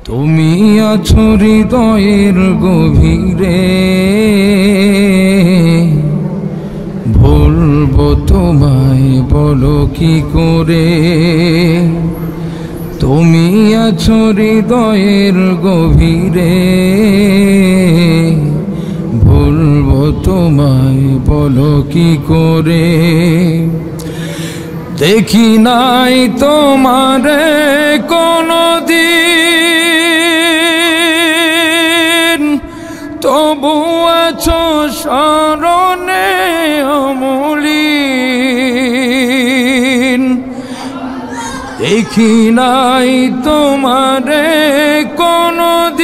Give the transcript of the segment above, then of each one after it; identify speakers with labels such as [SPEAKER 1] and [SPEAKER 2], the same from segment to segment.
[SPEAKER 1] তুমি আছো হৃদয়ের গভীরে, ভুলবো তোমায় বলো কি করে। তুমি আছো হৃদয়ের গভীরে, ভুলবো তোমায় বলো কি করে। দেখি নাই তোমারে কোনদিন, তবু আছো স্মরণে অমলিন। দেখি নাই তোমারে কোনদিন,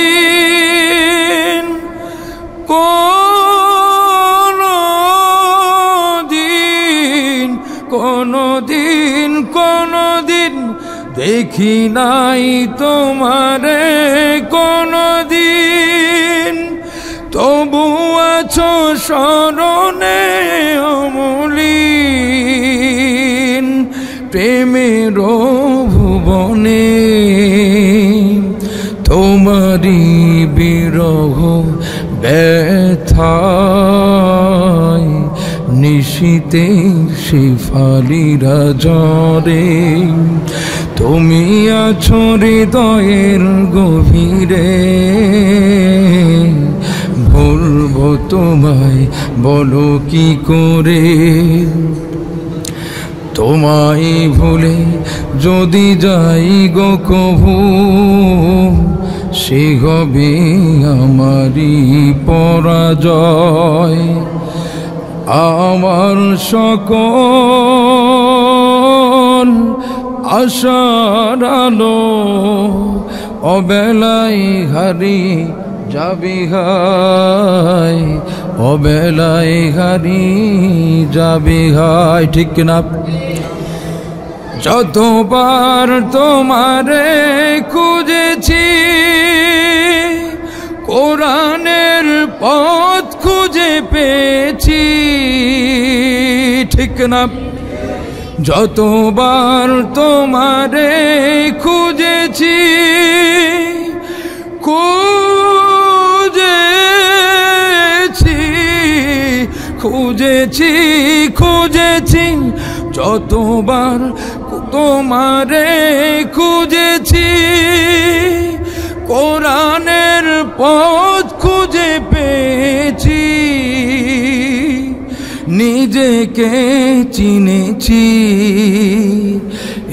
[SPEAKER 1] কোনদিন দেখি নাই তোমারে কোনদিন, তবু আছো স্মরণে অমলিন। প্রেমের ভুবনে তোমারি বিরহ ব্যথায়, নিশীতে শেফালিরা জ্বরে। তুমি আছো হৃদয়ের গভীরে, ভুলবো তোমায় বলো কি করে। তোমায় ভুলে যদি যাই গো কভু, সে হবে আমারই পরাজয়। আমার সকল আশার আলো অবেলায় হারিয়ে যাবে হায়, অবেলায় হারিয়ে যাবে হায়। ঠিক কিনা? যতবার তোমারে খুঁজেছি, কোরআনের পথ খুঁজে পেয়েছি। ঠিক না? যতবার তোমারে খুঁজেছি, খুঁজেছি, যতবার তোমারে খুঁজেছি, কোরআনের পথ খুঁজে পেয়েছি। নিজেকে চিনেছি,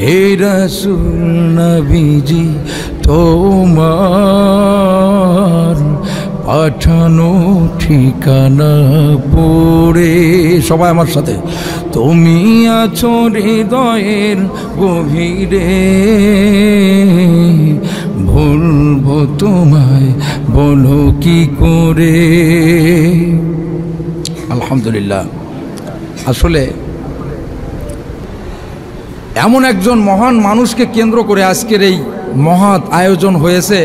[SPEAKER 1] হে রাসূল নবীজি তোমার পাঠানো ঠিকানা পড়ে। সবাই আমার সাথে, তুমি আছো হৃদয়ের গভীরে, ভুলবো তোমায় বলো কি করে। আলহামদুলিল্লাহ। আসলে এমন একজন মহান মানুষকে কেন্দ্র করে আজকের এই মহৎ আয়োজন হয়েছে।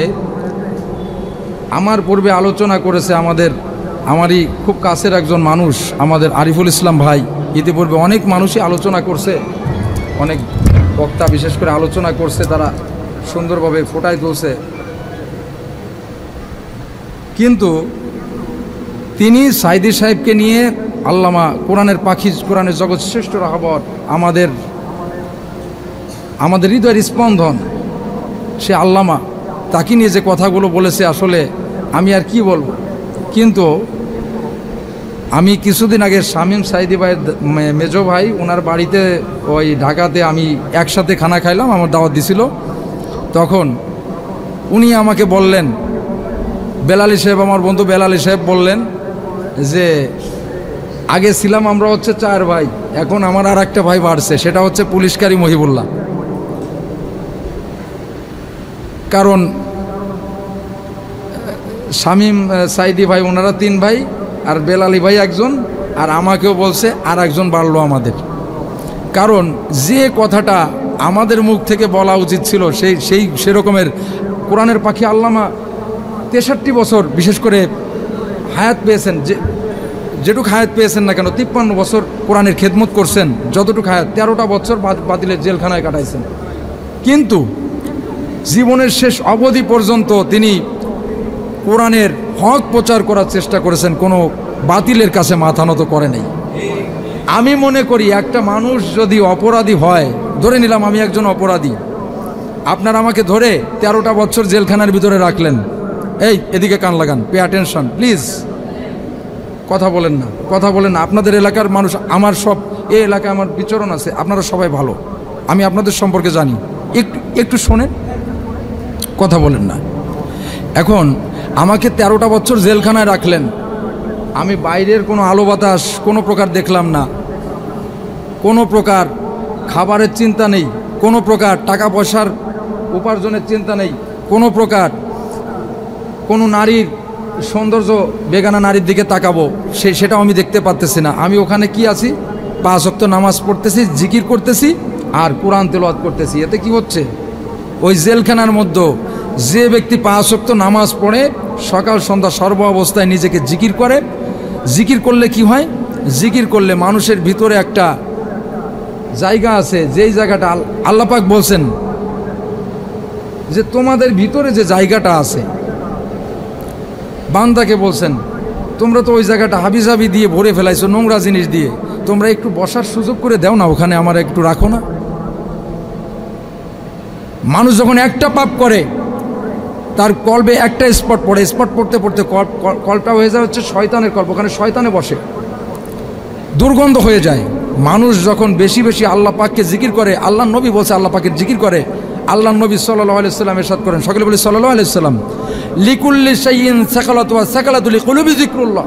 [SPEAKER 1] আমার পূর্বে আলোচনা করেছে আমারই খুব কাছের একজন মানুষ, আমাদের আরিফুল ইসলাম ভাই। ইতিপূর্বে অনেক মানুষই আলোচনা করছে, অনেক বক্তা বিশেষ করে আলোচনা করছে, তারা সুন্দরভাবে ফোটায় তুলছে। কিন্তু তিনি সাইদি সাহেবকে নিয়ে আল্লামা কোরআনের পাখি, কোরআনের জগৎ শ্রেষ্ঠ রাহবর, আমাদের হৃদয়ের স্পন্দন, সে আল্লামা, তাকে নিয়ে যে কথাগুলো বলেছে আসলে আমি আর কি বলবো। কিন্তু আমি কিছুদিন আগে শামীম সাইদি ভাইয়ের মেজো ভাই, ওনার বাড়িতে ওই ঢাকাতে আমি একসাথে খানা খাইলাম, আমার দাওয়াত দিছিল। তখন উনি আমাকে বললেন, বেলালী সাহেব, আমার বন্ধু বেলালী সাহেব বললেন যে আগে ছিলাম আমরা হচ্ছে 4 ভাই, এখন আমার আর একটা ভাই বাড়ছে, সেটা হচ্ছে পুলিশকারী মহিবুল্লাহ। কারণ শামীম সাইদি ভাই ওনারা 3 ভাই, আর বেলালী ভাই একজন, আর আমাকেও বলছে আর একজন বাড়লো আমাদের। কারণ যে কথাটা আমাদের মুখ থেকে বলা উচিত ছিল সেরকমের কোরআনের পাখি আল্লামা 63 বছর বিশেষ করে হায়াত পেয়েছেন, যেটুক হায়াত পেয়েছেন না কেন, 53 বছর কোরআনের খেদমত করছেন, যতটুকু হায়াত 13টা বছর বাতিলের জেলখানায় কাটাইছেন। কিন্তু জীবনের শেষ অবধি পর্যন্ত তিনি কোরআনের হক প্রচার করার চেষ্টা করেছেন, কোনো বাতিলের কাছে মাথা নত করে নাই। আমি মনে করি একটা মানুষ যদি অপরাধী হয়, ধরে নিলাম আমি একজন অপরাধী, আপনার আমাকে ধরে 13টা বছর জেলখানার ভিতরে রাখলেন, এই এদিকে কান লাগান, পে অ্যাটেনশন প্লিজ, কথা বলেন না, কথা বলেন না। আপনাদের এলাকার মানুষ, আমার সব এই এলাকায় আমার বিচরণ আছে, আপনারা সবাই ভালো, আমি আপনাদের সম্পর্কে জানি, একটু একটু শোনেন, কথা বলেন না। এখন আমাকে 13টা বছর জেলখানায় রাখলেন, আমি বাইরের কোনো আলো বাতাস কোনো প্রকার দেখলাম না, কোনো প্রকার খাবারের চিন্তা নেই, কোনো প্রকার টাকা পয়সার উপার্জনের চিন্তা নেই, কোনো প্রকার কোনো নারীর সৌন্দর্য, বেগানা নারীর দিকে তাকাবো সেটাও আমি দেখতে পারতেছি না। আমি ওখানে কি আছি, 5 ওয়াক্ত নামাজ পড়তেছি, জিকির করতেছি আর কোরআন তেলাওয়াত করতেছি। এতে কি হচ্ছে, ওই জেলখানার মধ্যে যে ব্যক্তি 5 ওয়াক্ত নামাজ পড়ে, সকাল সন্ধ্যা সর্ব অবস্থায় নিজেকে জিকির করে, জিকির করলে কি হয়, জিকির করলে মানুষের ভিতরে একটা জায়গা আছে, যেই জায়গাটা আল্লাহ পাক বলছেন যে তোমাদের ভিতরে যে জায়গাটা আছে, বান্দাকে বলছেন তোমরা তো ওই জায়গাটা হাবিজাবি দিয়ে ভরে ফেলাইছো, নোংরা জিনিস দিয়ে, তোমরা একটু বসার সুযোগ করে দাও না, ওখানে আমার একটু রাখো না। মানুষ যখন একটা পাপ করে তার কল্পে একটা স্পট পড়ে, স্পট পড়তে পড়তে কল্পটা হয়ে যায় হচ্ছে শয়তানের কল্প, ওখানে শয়তানে বসে, দুর্গন্ধ হয়ে যায়। মানুষ যখন বেশি বেশি আল্লাহ পাককে জিকির করে, আল্লাহ নবী বলছে আল্লাহ পাকের জিকির করে, আল্লাহ নবী সাল্লাল্লাহু আলাইহি সাল্লাম ইরশাদ করেন, সকলে বলি সাল্লাল্লাহু আলাইহি সাল্লাম, লিকুল্লি শাইইন সাকালাতু ওয়া সাকালাতু লিকুলুবি যিকরুল্লাহ।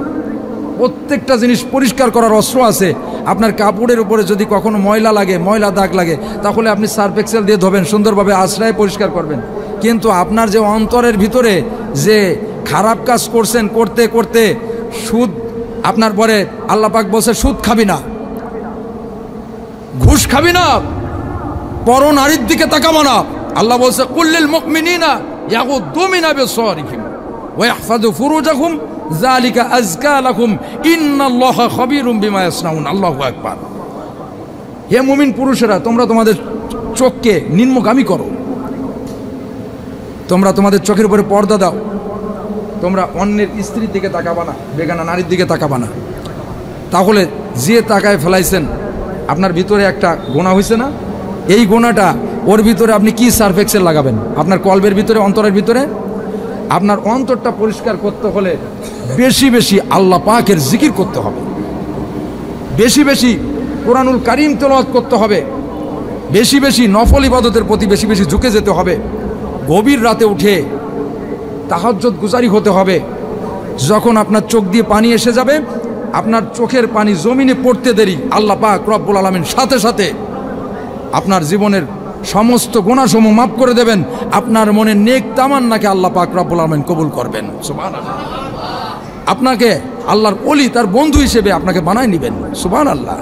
[SPEAKER 1] প্রত্যেকটা জিনিস পরিষ্কার করার অস্ত্র আছে। আপনার কাপড়ের উপরে যদি কখনো ময়লা লাগে, ময়লা দাগ লাগে, তাহলে আপনি সার্ফ এক্সেল দিয়ে ধোবেন, সুন্দরভাবে আশ্রয় পরিষ্কার করবেন। কিন্তু আপনার যে অন্তরের ভিতরে যে খারাপ কাজ করছেন, করতে করতে সুদ, আপনার পরে আল্লাহ পাক বলছে সুদ খাবি না, ঘুষ খাবি না, পর নারীর দিকে তাকাবো না। আল্লাহ বলছে কুল্লিল মুমিনিনা ইয়াগুদ্দু মিন আবসারিহিম ওয়া ইয়াহফাযু ফুরুজাহুম যালিকা আযকা লাকুম ইন্নাল্লাহা খাবীরুম বিমা ইয়াসনাউন। আল্লাহু আকবার। হে মুমিন পুরুষেরা, তোমরা তোমাদের চোখকে নিম্নগামী করো, তোমরা তোমাদের চোখের উপরে পর্দা দাও, তোমরা অন্যের স্ত্রীর দিকে তাকাবা না, বেগানা নারীর দিকে তাকাবা না। তাহলে যে তাকায় ফেলাইছেন, আপনার ভিতরে একটা গোনা হয়েছে না, এই গোনাটা ওর ভিতরে আপনি কি সার্ফ এক্সেল লাগাবেন? আপনার কলবের ভিতরে, অন্তরের ভিতরে। আপনার অন্তরটা পরিষ্কার করতে হলে বেশি বেশি আল্লাহ পাকের জিকির করতে হবে, বেশি বেশি কোরআনুল কারীম তেলাওয়াত করতে হবে, বেশি বেশি নফল ইবাদতের প্রতি বেশি বেশি ঝুঁকে যেতে হবে, গভীর রাতে উঠে তাহাজ্জুদ গুজারি হতে হবে। যখন আপনার চোখ দিয়ে পানি এসে যাবে, আপনার চোখের পানি জমিনে পড়তে দেরি আল্লাহ পাক রব্বুল আলামিন সাথে সাথে আপনার জীবনের সমস্ত গুনাহসমূহ মাফ করে দেবেন। আপনার মনে নেক তামান্নাকে আল্লাহ পাক রব্বুল আলামিন কবুল করবেন। সুবহানাল্লাহ। আপনাকে আল্লাহর ওলি, তার বন্ধু হিসেবে আপনাকে বানায় নেবেন। সুবহানাল্লাহ।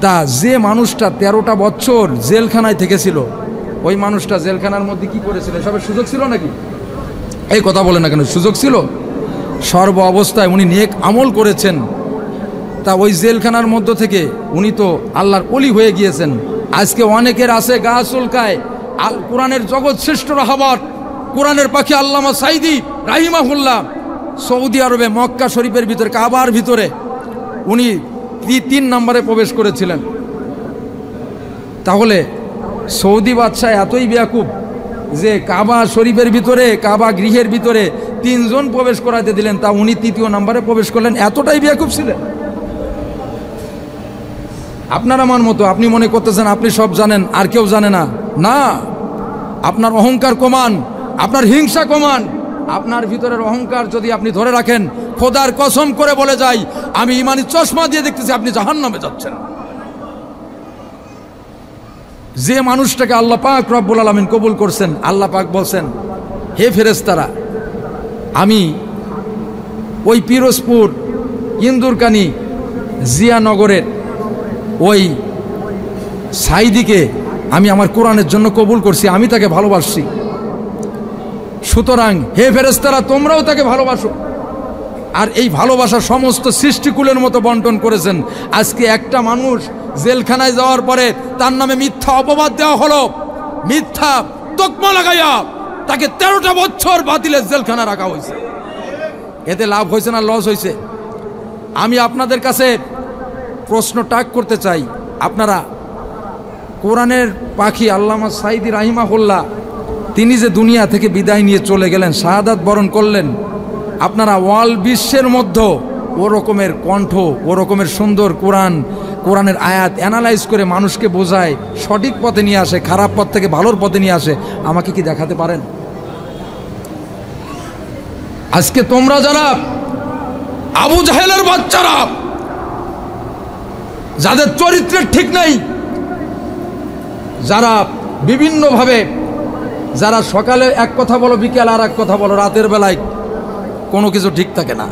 [SPEAKER 1] তা যে মানুষটা 13টা বছর জেলখানায় থেকেছিল, ওই মানুষটা জেলখানার মধ্যে কি করেছিলেন? সবের সুযোগ ছিল নাকি? এই কথা বলে না কেন? সুযোগ ছিল। সর্ব অবস্থায় উনি নেক আমল করেছেন। তা ওই জেলখানার মধ্য থেকে উনি তো আল্লাহর ওলি হয়ে গিয়েছেন। আজকে অনেকের আছে গা চুলকায়, আল কোরআনের জগৎ শ্রেষ্ঠ রাহাবার, কোরআনের পাখি আল্লামা সাইদি রাহিমাহুল্লাহ সৌদি আরবে মক্কা শরীফের ভিতরে, কাবার ভিতরে উনি 3 নম্বরে প্রবেশ করেছিলেন। তাহলে সৌদি বাদশাহ এতই বেয়াকুব যে কাবা শরীফের ভিতরে, কাবা গৃহের ভিতরে 3 জন প্রবেশ করাতে দিলেন, তা উনি 3য় নম্বরে প্রবেশ করলেন। এতটাই বেয়াকুব ছিলেন। আপনার আমার মতো আপনি মনে করতেছেন আপনি সব জানেন আর কেউ জানে না। না, আপনার অহংকার কমান, আপনার হিংসা কমান। আপনার ভিতরের অহংকার যদি আপনি ধরে রাখেন, খোদার কসম করে বলে যাই, আমি ইমানি চশমা দিয়ে দেখতেছি আপনি জাহান্নামে যাচ্ছেন। যে মানুষটাকে আল্লাহ পাক রব্বুল আলামিন কবুল করছেন, আল্লাহ পাক বলছেন, হে ফেরেশতারা, আমি ওই পিরোজপুর ইন্দুরকানি জিয়ানগরের ওই সাইদিকে আমি আমার কোরআনের জন্য কবুল করছি, আমি তাকে ভালোবাসছি। সুতরাং হে ফেরেশতারা, তোমরাও তাকে ভালোবাসো। আর এই ভালোবাসা সমস্ত সৃষ্টিকুলের মতো বন্টন করেছেন। আজকে একটা মানুষ জেলখানায় যাওয়ার পরে তার নামে মিথ্যা অপবাদ দেওয়া হলো, মিথ্যা তকমা লাগাইয়া তাকে 13টা বছর বাতিলের জেলখানা রাখা হয়েছে। এতে লাভ হয়েছে না লস হয়েছে? আমি আপনাদের কাছে প্রশ্ন টাক করতে চাই, আপনারা কোরআনের পাখি আল্লামা সাঈদী রাহিমাহুল্লাহ তিনি যে দুনিয়া থেকে বিদায় নিয়ে চলে গেলেন, শাহাদাত বরণ করলেন, আপনারা ওয়ার্ল্ড বিশ্বের মধ্যে ও রকমের কণ্ঠ, ও রকমের সুন্দর কোরআনের আয়াত অ্যানালাইজ করে মানুষকে বোঝায়, সঠিক পথে নিয়ে আসে, খারাপ পথ থেকে ভালোর পথে নিয়ে আসে, আমাকে কি দেখাতে পারেন? আজকে তোমরা যারা আবু জাহেলের বাচ্চারা, যাদের চরিত্রের ঠিক নেই, যারা বিভিন্নভাবে, যারা সকালে এক কথা বলো, বিকেল আর এক কথা বলো, রাতের বেলায় কোনো কিছু ঠিক থাকে না,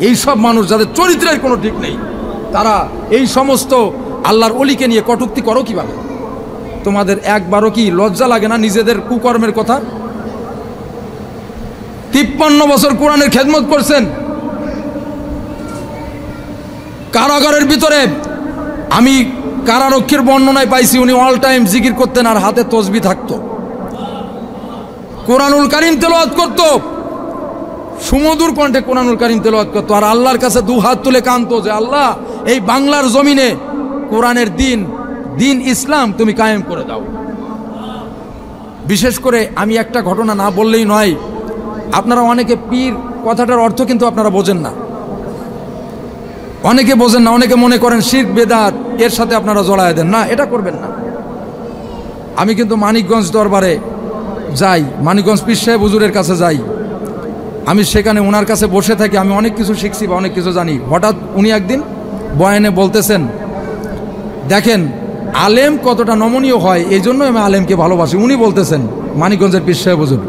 [SPEAKER 1] এই সব মানুষ যাদের চরিত্রের কোনো ঠিক নেই, তারা এই সমস্ত আল্লাহর ওলিকে নিয়ে কটূক্তি করো কিভাবে? তোমাদের একবারও কি লজ্জা লাগে না নিজেদের কুকর্মের কথা? 53 বছর কোরআনের খেদমত করছেন, কারাগারের ভিতরে আমি কারারক্ষীর বর্ণনায় পাইছি উনি অল টাইম জিকির করতেন আর হাতে তসবিহ থাকতো, কোরআনুল কারীম তেলাওয়াত করত, সুমধুর কণ্ঠে কোরআনুল কারীম তেলাওয়াত করত, আর আল্লাহর কাছে দুহাত তুলে কাঁদতো যে আল্লাহ এই বাংলার জমিনে কোরআনের দিন ইসলাম তুমি কায়েম করে দাও। বিশেষ করে আমি একটা ঘটনা না বললেই নয়, আপনারা অনেকে পীর কথাটার অর্থ কিন্তু আপনারা বোঝেন না, অনেকে বোঝেন না, অনেকে মনে করেন শিরক বেদাত এর সাথে আপনারা জড়ায় দেন, না এটা করবেন না। আমি কিন্তু মানিকগঞ্জ দরবারে যাই, মানিকগঞ্জ পীর সাহেব হুজুরের কাছে যাই, আমি সেখানে ওনার কাছে বসে থাকি, আমি অনেক কিছু শিখছি বা অনেক কিছু জানি। হঠাৎ উনি একদিন বয়ানে বলতেছেন, দেখেন আলেম কতটা নমনীয় হয়, এই জন্য আমি আলেমকে ভালোবাসি। উনি বলতেছেন মানিকগঞ্জের পীর সাহেব হুজুর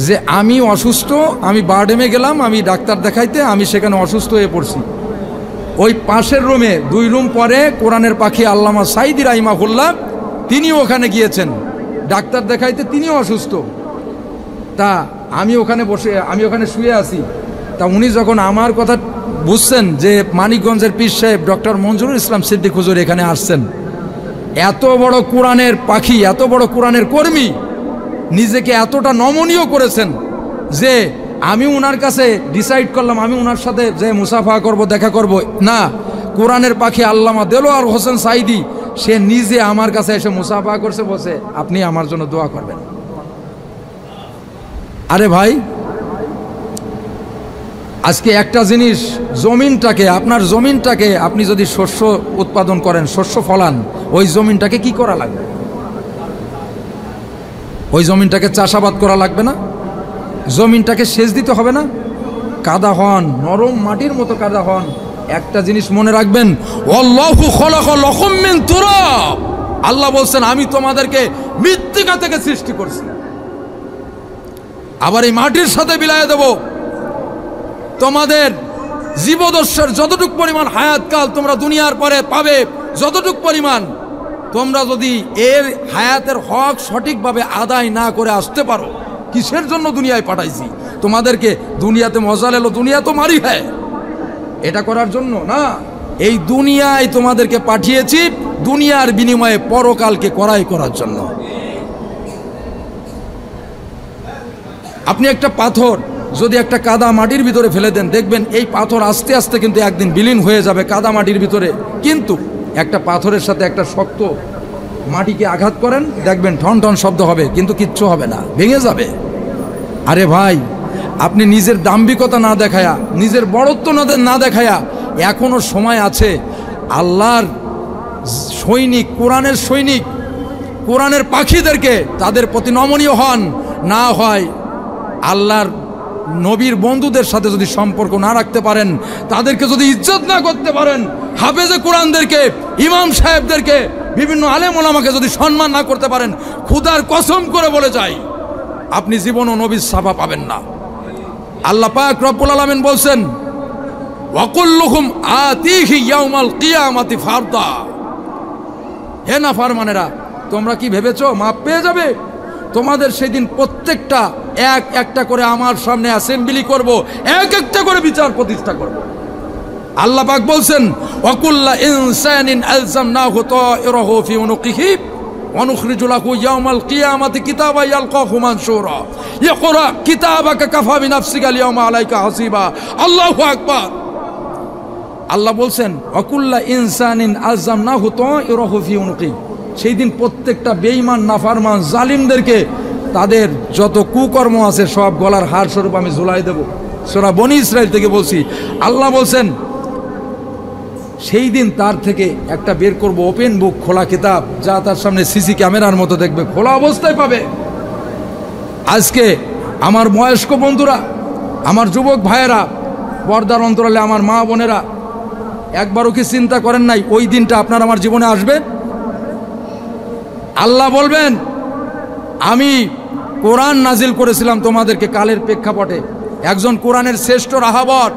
[SPEAKER 1] যে আমি অসুস্থ, আমি বারডেমে গেলাম, আমি ডাক্তার দেখাইতে, আমি সেখানে অসুস্থ হয়ে পড়ছি, ওই পাশের রুমে 2 রুম পরে কোরআনের পাখি আল্লামা সাঈদী রাহিমাহুল্লাহ তিনিও ওখানে গিয়েছেন ডাক্তার দেখাইতে, তিনিও অসুস্থ। তা আমি ওখানে শুয়ে আছি, তা উনি যখন আমার কথা বুঝছেন যে মানিকগঞ্জের পীর সাহেব ডক্টর মঞ্জুরুল ইসলাম সিদ্দিক হুজুর এখানে আসছেন, এত বড় কোরআনের পাখি, এত বড় কোরআনের কর্মী, নিজেকে এতটা নমনীয় করেছেন যে আমি উনার কাছে ডিসাইড করলাম আমি উনার সাথে যে মুসাফা করব, দেখা করব না, কোরআনের পাখি আল্লামা দেলোয়ার হোসেন সাঈদী সে নিজে আমার কাছে এসে মুসাফা করছে, বসে আপনি আমার জন্য দোয়া করবেন। আরে ভাই, আজকে একটা জিনিস, জমিনটাকে, আপনার জমিনটাকে আপনি যদি শস্য উৎপাদন করেন, শস্য ফলান, ওই জমিনটাকে কি করা লাগবে? ওই জমিনটাকে চাষাবাদ করা লাগবে না? জমিনটাকে সেচ দিতে হবে না? কাদা হন, নরম মাটির মতো কাদা হন। একটা জিনিস মনে রাখবেন, আল্লাহু খালাকা লাকুম মিন তুরাব, আল্লাহ বলছেন আমি তোমাদেরকে মৃত্তিকা থেকে সৃষ্টি করছি, আবার এই মাটির সাথে মিলাইয়া দেব। তোমাদের জীবদশার যতটুক পরিমাণ হায়াতকাল তোমরা দুনিয়ার পরে পাবে, যতটুক পরিমাণ তোমরা যদি এর হায়াতের হক সঠিকভাবে আদায় না করে আসতে পারো, কিসের জন্য দুনিয়ায় পাঠাইছি তোমাদেরকে? দুনিয়াতে মজা লেলো, দুনিয়া তো মারি হ্যাঁ, এটা করার জন্য না। এই দুনিয়ায় তোমাদেরকে পাঠিয়েছি দুনিয়ার বিনিময়ে পরকালকে করাই করার জন্য। আপনি একটা পাথর যদি একটা কাদা মাটির ভিতরে ফেলে দেন, দেখবেন এই পাথর আস্তে আস্তে কিন্তু একদিন বিলীন হয়ে যাবে কাদা মাটির ভিতরে, কিন্তু একটা পাথরের সাথে একটা শক্ত মাটিকে আঘাত করেন, দেখবেন ঠন ঠন শব্দ হবে, কিন্তু কিচ্ছু হবে না, ভেঙে যাবে। আরে ভাই, আপনি নিজের দাম্ভিকতা না দেখায়া, নিজের বড়ত্ব না দেখায়া, এখনো সময় আছে। আল্লাহর সৈনিক, কোরআনের সৈনিক, কোরআনের পাখিদেরকে তাদের প্রতি নমনীয় হন। না হয় আল্লাহর নবীর বন্ধুদের সাথে যদি সম্পর্ক না রাখতে পারেন, তাদেরকে যদি ইজ্জত না করতে পারেন, হাফেজে কোরআনদেরকে, ইমাম সাহেবদেরকে, বিভিন্ন আলেম ওলামাকে যদি সম্মান না করতে পারেন, খুদার কসম করে বলে যাই আপনি জীবনও নবীর ছাপা পাবেন না। আল্লাহ পাক রব্বুল আলামিন বলছেন, ওয়াকুল্লুহুম আতিহি ইয়াউমাল কিয়ামাতি ফারদা। হে নাফরমানেরা, তোমরা কি ভেবেছো মাপ পেয়ে যাবে? তোমাদের সেদিন প্রত্যেকটা একটা করে আমার সামনে অ্যাসেম্বলি করব, একটা করে বিচার প্রতিষ্ঠা করব। আল্লাহ পাক বলছেন, ওয়াকুল্লা ইনসানিন আলজামনাহু তায়রাহু ফি উনুকিহি ওয়ানুখরিজু লাহু ইয়াওমাল কিয়ামাতি কিতাবান ইয়ালকাহু মানশুরা ইকরা কিতাবাকা কাফা বিনাফসিকা আল-ইয়াওমা আলাইকা হাসিবা। আল্লাহু আকবার। আল্লাহ বলছেন ওয়াকুল্লা ইনসানিন আলজামনাহু তাইরাহু ফি উনুকি। সেই দিন প্রত্যেকটা বেঈমান নাফরমান জালিমদেরকে তাদের যত কুকর্ম আছে সব গলার হার স্বরূপ আমি ঝুলাই দেব। সূরা বনী ইসরাইল থেকে বলছি। আল্লাহ বলছেন সেই দিন তার থেকে একটা বের করব, ওপেন বুক, খোলা কিতাব, যা তার সামনে সিসি ক্যামেরার মতো দেখবে, খোলা অবস্থায় পাবে। আজকে আমার বয়স্ক বন্ধুরা, আমার যুবক ভাইয়েরা, পর্দার অন্তরালে আমার মা বোনেরা, একবারও কি চিন্তা করেন নাই ওই দিনটা আপনার আমার জীবনে আসবে? আল্লাহ বলবেন আমি কোরআন নাজিল করেছিলাম তোমাদেরকে কালের প্রেক্ষাপটে। একজন কোরআনের শ্রেষ্ঠ রাহাবর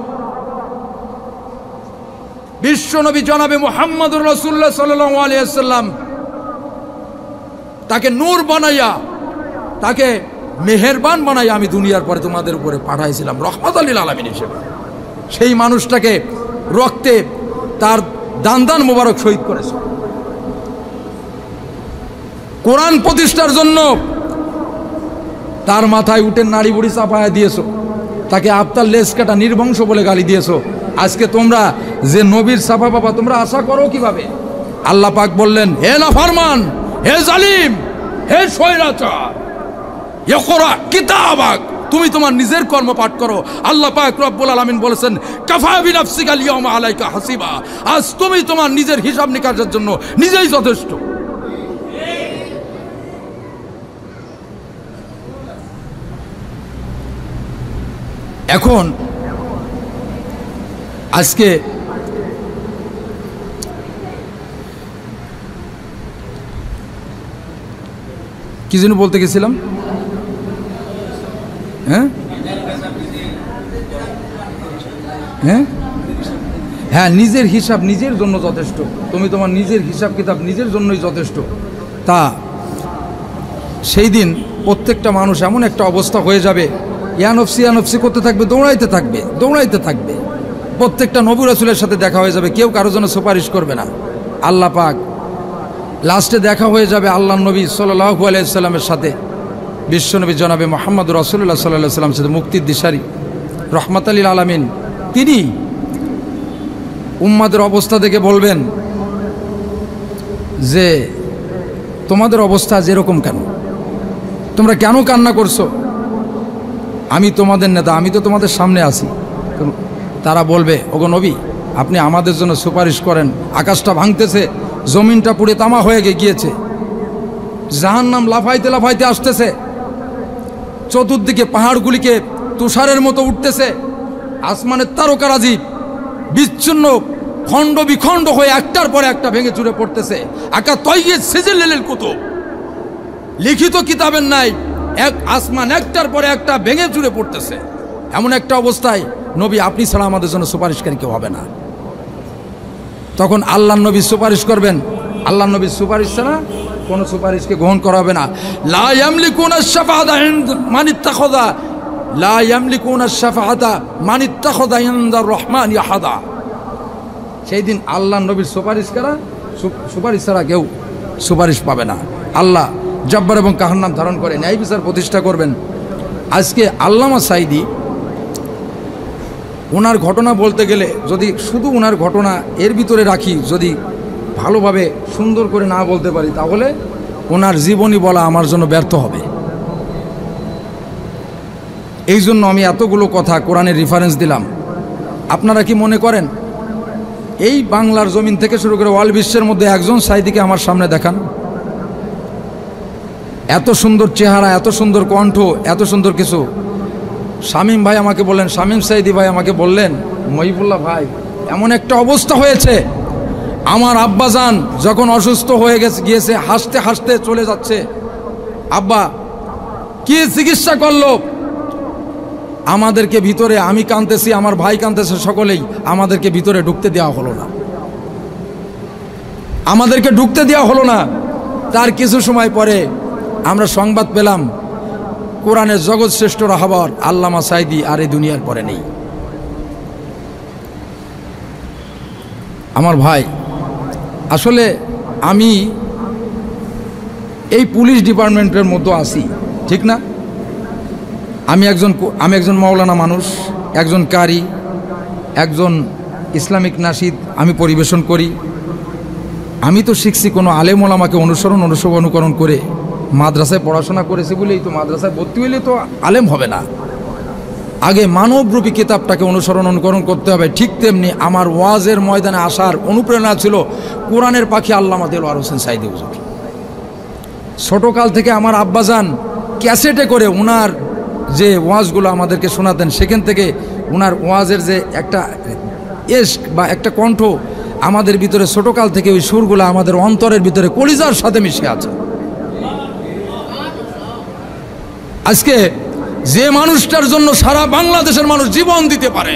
[SPEAKER 1] বিশ্বনবী জনাবে মুহাম্মদুর রাসূলুল্লাহ সাল্লাল্লাহু আলাইহি ওয়াসাল্লাম, তাকে নূর বানাইয়া, তাকে মেহেরবান বানাইয়া আমি দুনিয়ার পরে তোমাদের উপরে পাঠাইছিলাম রহমাতুল লিল আলামিন হিসেবে। সেই মানুষটাকে রক্তে তার দান মোবারক শহীদ করেছে। কোরআন প্রতিষ্ঠার জন্য তার মাথায় উটের নাড়ি বুড়ি চাপায়া দিয়েছো, তাকে আবতার লেজ কাটা নির্বংশ বলে গালি দিয়েছো। আজকে তোমরা যে নবীর সাফা পাবা তোমরা আশা করো কিভাবে? আল্লাহ পাক বললেন হে নাফরমান, হে জালিম, হে স্বৈরাচার, ইকরা কিতাবাক, তুমি তোমার নিজের কর্ম পাঠ করো। আল্লাহ পাক রব্বুল আলামিন বলেছেন কাফা বিনাফসিকা আল-ইয়াওমা আলাইকা হাসিবা, আজ তুমি তোমার নিজের হিসাব নিকাশের জন্য নিজেই যথেষ্ট। এখন আজকে কি যেন বলতে গেছিলাম, হ্যাঁ হ্যাঁ, নিজের হিসাব নিজের জন্য যথেষ্ট। তুমি তোমার নিজের হিসাব কিতাব নিজের জন্যই যথেষ্ট। তা সেই দিন প্রত্যেকটা মানুষ এমন একটা অবস্থা হয়ে যাবে, ইয়ানফসি করতে থাকবে, দৌড়াইতে থাকবে। প্রত্যেকটা নবী রাসূলের সাথে দেখা হয়ে যাবে, কেউ কারোর জন্য সুপারিশ করবে না। আল্লাহ পাক লাস্টে দেখা হয়ে যাবে আল্লাহর নবী সাল্লাল্লাহু আলাইহি ওয়াসাল্লামের সাথে, বিশ্বনবী জনাবে মুহাম্মদুর রাসূলুল্লাহ সাল্লাল্লাহু আলাইহি ওয়াসাল্লামের সাথে, মুক্তির দিশারি রহমাতুল লিল আলামিন। তিনি উম্মাদের অবস্থা দেখে বলবেন যে তোমাদের অবস্থা যেরকম কেন, তোমরা কেন কান্না করছো? আমি তোমাদের নেতা, আমি তো তোমাদের সামনে আছি। তারা বলবে ওগো নবী আপনি আমাদের জন্য সুপারিশ করেন, আকাশটা ভাঙতেছে, জমিনটা পুড়ে তামা হয়ে গিয়েছে, জাহান্নাম লাফাইতে লাফাইতে আসতেছে, চতুর্দিকে পাহাড়গুলিকে তুষারের মতো উঠতেছে, আসমানের তারকারাজি বিচ্ছিন্ন খণ্ড বিখণ্ড হয়ে একটার পরে একটা ভেঙে চুরে পড়তেছে। আকা তৈয়ে সিজিল লিল কুতুব, লিখিত কিতাবের নাই এক আসমান একটার পরে একটা ভেঙে চুরে পড়তেছে। এমন একটা অবস্থায় নবী আপনি ছাড়া আমাদের জন্য সুপারিশকারী কেউ হবে না। তখন আল্লাহ নবী সুপারিশ করবেন, আল্লাহ নবীর সুপারিশ ছাড়া কোনো সুপারিশকে গ্রহণ করা হবে না। লা ইয়ামলিকুনা আশ-শাফাআতা মান ইত্তাখাযা, লা ইয়ামলিকুনা আশ-শাফাআতা মান ইত্তাখাযা ইনদার রহমানি আহাদা। সেই দিন আল্লাহ নবীর সুপারিশ ছাড়া কেউ সুপারিশ পাবে না। আল্লাহ জব্বার এবং কাহার নাম ধারণ করে ন্যায় বিচার প্রতিষ্ঠা করবেন। আজকে আল্লামা সাঈদী ওনার ঘটনা বলতে গেলে যদি শুধু ওনার ঘটনা এর ভিতরে রাখি, যদি ভালোভাবে সুন্দর করে না বলতে পারি, তাহলে ওনার জীবনী বলা আমার জন্য ব্যর্থ হবে। এই জন্য আমি এতগুলো কথা কোরআনের রেফারেন্স দিলাম। আপনারা কি মনে করেন এই বাংলার জমিন থেকে শুরু করে ওয়ার্ল্ড বিশ্বের মধ্যে একজন সাঈদীকে আমার সামনে দেখান? এত সুন্দর চেহারা, এত সুন্দর কণ্ঠ, এত সুন্দর কিছু। শামীম ভাই আমাকে বললেন, শামীম সাঈদী ভাই আমাকে বললেন, মহিবুল্লাহ ভাই এমন একটা অবস্থা হয়েছে, আমার আব্বাজান যখন অসুস্থ হয়ে গিয়েছে, হাসতে হাসতে চলে যাচ্ছে, আব্বা কি চিকিৎসা করলো, আমাদেরকে ভিতরে, আমি কাঁদতেছি, আমার ভাই কাঁদতেছে, সকলেই আমাদেরকে ভিতরে ঢুকতে দেওয়া হলো না, আমাদেরকে ঢুকতে দেওয়া হলো না। তার কিছু সময় পরে আমরা সংবাদ পেলাম কোরআনের জগৎ শ্রেষ্ঠ রাহবার আল্লামা সাঈদী আর এই দুনিয়ার পরে নেই। আমার ভাই, আসলে আমি এই পুলিশ ডিপার্টমেন্টের মধ্যে আছি, ঠিক না? আমি একজন মাওলানা মানুষ, একজন কারি, একজন ইসলামিক নাশিদ আমি পরিবেশন করি। আমি তো শিখছি কোনো আলেম ওলামাকে অনুকরণ করে। মাদ্রাসায় পড়াশোনা করেছি বলেই তো মাদ্রাসায় ভর্তি হইলে তো আলেম হবে না, আগে মানবরূপী কিতাবটাকে অনুকরণ করতে হবে। ঠিক তেমনি আমার ওয়াজের ময়দানে আসার অনুপ্রেরণা ছিল কোরআনের পাখি আল্লামা দেলোয়ার হোসেন সাঈদী হুজুর। ছোটকাল থেকে আমার আব্বাজান ক্যাসেটে করে ওনার যে ওয়াজগুলো আমাদেরকে শোনাতেন, সেখান থেকে ওনার ওয়াজের যে একটা এশক বা একটা কণ্ঠ আমাদের ভিতরে ছোটকাল থেকে ওই সুরগুলো আমাদের অন্তরের ভিতরে কলিজার সাথে মিশে আছে। আজকে যে মানুষটার জন্য সারা বাংলাদেশের মানুষ জীবন দিতে পারে,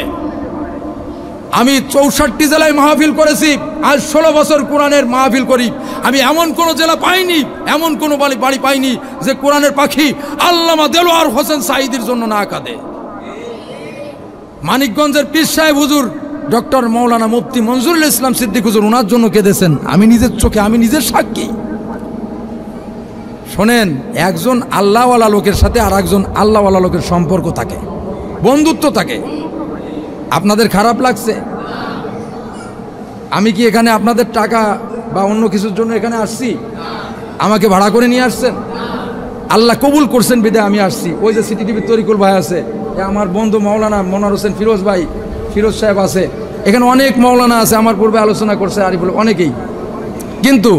[SPEAKER 1] আমি 64 জেলায় মাহফিল করেছি, আজ 16 বছর কোরআনের মাহফিল করি। আমি এমন কোন জেলা পাইনি, এমন কোন বাড়ি পাইনি যে কোরআনের পাখি আল্লামা দেলোয়ার হোসেন সাঈদীর জন্য না কাঁদে। মানিকগঞ্জের পীর সাহেব হুজুর ডক্টর মৌলানা মুফতি মনজুরুল ইসলাম সিদ্দিক হুজুর ওনার জন্য কেঁদেছেন। আমি নিজের চোখে, আমি নিজের সাক্ষী। শোনেন, একজন আল্লাহওয়ালা লোকের সাথে আর একজন আল্লাহওয়ালা লোকের সম্পর্ক থাকে, বন্ধুত্ব থাকে। আপনাদের খারাপ লাগছে? আমি কি এখানে আপনাদের টাকা বা অন্য কিছুর জন্য এখানে আসছি? আমাকে ভাড়া করে নিয়ে আসছেন? আল্লাহ কবুল করছেন বিদায় আমি আসছি। ওই যে সিটি টিভির তরিকুল ভাই আছে, আমার বন্ধু মাওলানা মনোয়ার হোসেন ফিরোজ ভাই, ফিরোজ সাহেব আছে, এখানে অনেক মাওলানা আছে, আমার পূর্বে আলোচনা করছে আরিফুল, অনেকেই। কিন্তু